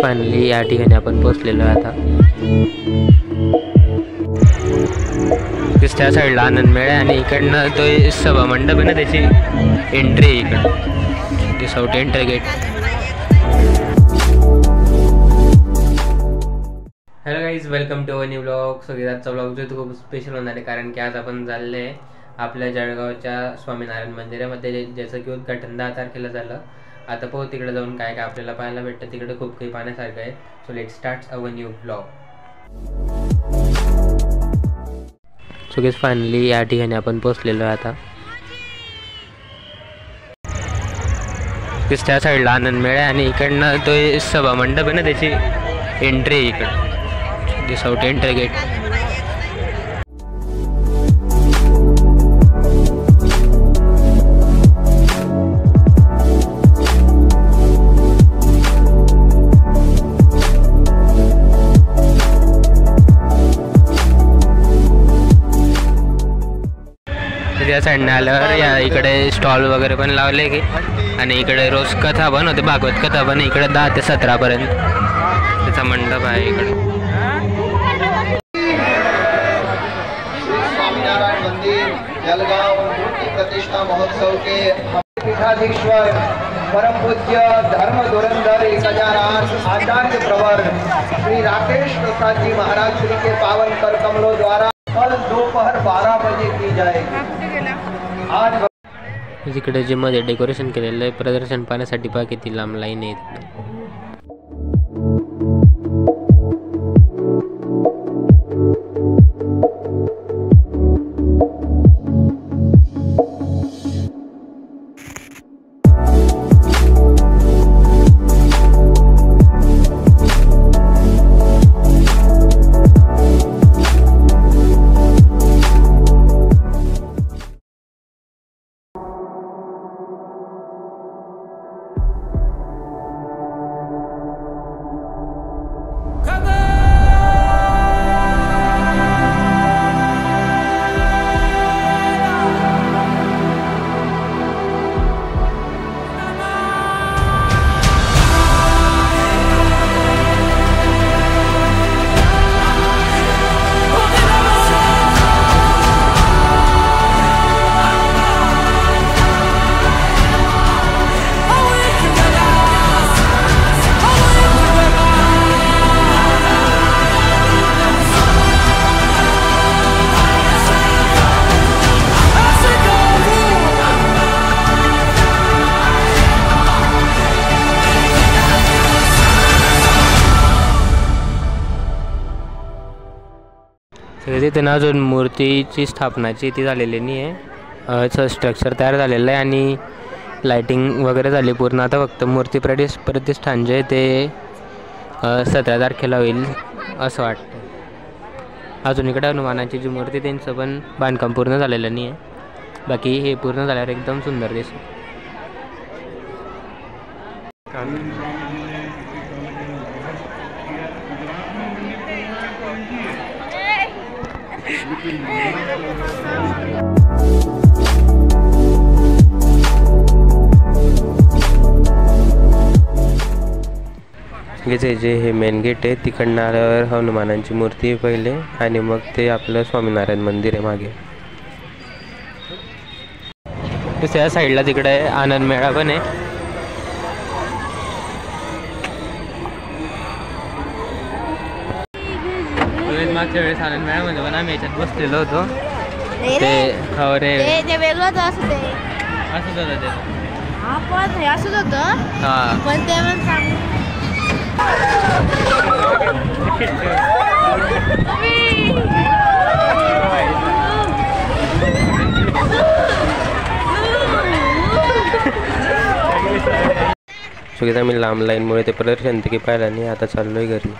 Finally या ठिकाणी आपण पोहोचलेलो आहे आता। त्या साईडला आनंद मेळ आहे आणि इकडनं तो सभा मंडप आहे ना, त्याची एंट्री आहे इकडं, this out entry gate. Hello guys, welcome to our new blog. सगळे आजचा ब्लॉग जो खूप स्पेशल होणार आहे, कारण की आज आपण चालले आहे आपल्या जळगावच्या स्वामीनारायण मंदिरामध्ये, ज्याचं की उद्घाटन 10 तारखेला झालं। आता पाहू तिकडे जाऊन काय काय आपल्याला पाहायला भेटतं, तिकडे खूप काही पाहण्यासारखं आहे। So let start our new blog. So guys finally या ठिकाणी आपण पोहोचलेलो आहे आता। त्या साईडला आनंद मेळ आहे आणि इकडनं तो सभा मंडप आहे ना, त्याची एंट्री आहे इकडं, दिस आउट एंट्री गेट। या साईडने आल्यावर या इकडे स्टॉल वगैरे पण लावले की, आणि इकडे रोज कथा पण होते, भागवत कथा पण इकडे 10 ते 17 पर्यंत त्याचा मंडप आहे इकडे। स्वामीनारायण मंदिर जलगांव मूर्ति प्रतिष्ठा महोत्सव के पीठाधीश्वर परम पूज्य धर्म धुरंधर 1008 आचार्य प्रवर श्री राकेश प्रसाद जी महाराज श्री के पावन कर कमलों द्वारा कल दोपहर 12 बजे की जाएगी। आज इकडे जे मध्ये डेकोरेशन केलेलं आहे प्रदर्शन पाहण्यासाठी पहा किती लांब लाईन आहे। तिथे ना अजून मूर्तीची स्थापनाची ती झालेली नाही आहे, स्ट्रक्चर तयार झालेलं आहे आणि लाइटिंग वगैरे झाली पूर्ण। आता फक्त मूर्ती प्रतिष्ठान जे ते 17 तारखेला होईल असं वाटतं। अजून इकडे हनुमानाची जी मूर्ती त्यांचं पण बांधकाम पूर्ण झालेलं नाही आहे, बाकी हे पूर्ण झाल्यावर एकदम सुंदर दिसतं। जे हे मेन गेट आहे, तिकडनं आल्यावर हनुमानांची मूर्ती आहे पहिले, आणि मग ते आपलं स्वामीनारायण मंदिर आहे मागे। त्या साईडला तिकडे आनंद मेळा पण आहे। मागच्या वेळेस आनंद मेळामध्ये पण आम्ही याच्यात बसलेलो होतो, ते खवरे वेगळं असं ते असंच होतं ते, आपण हे असंच होतं। हां, पण ते पण आम्ही लांब लाईनमुळे ते प्रदर्शन ते काही पाहिलं नाही, आता चाललोय घरी।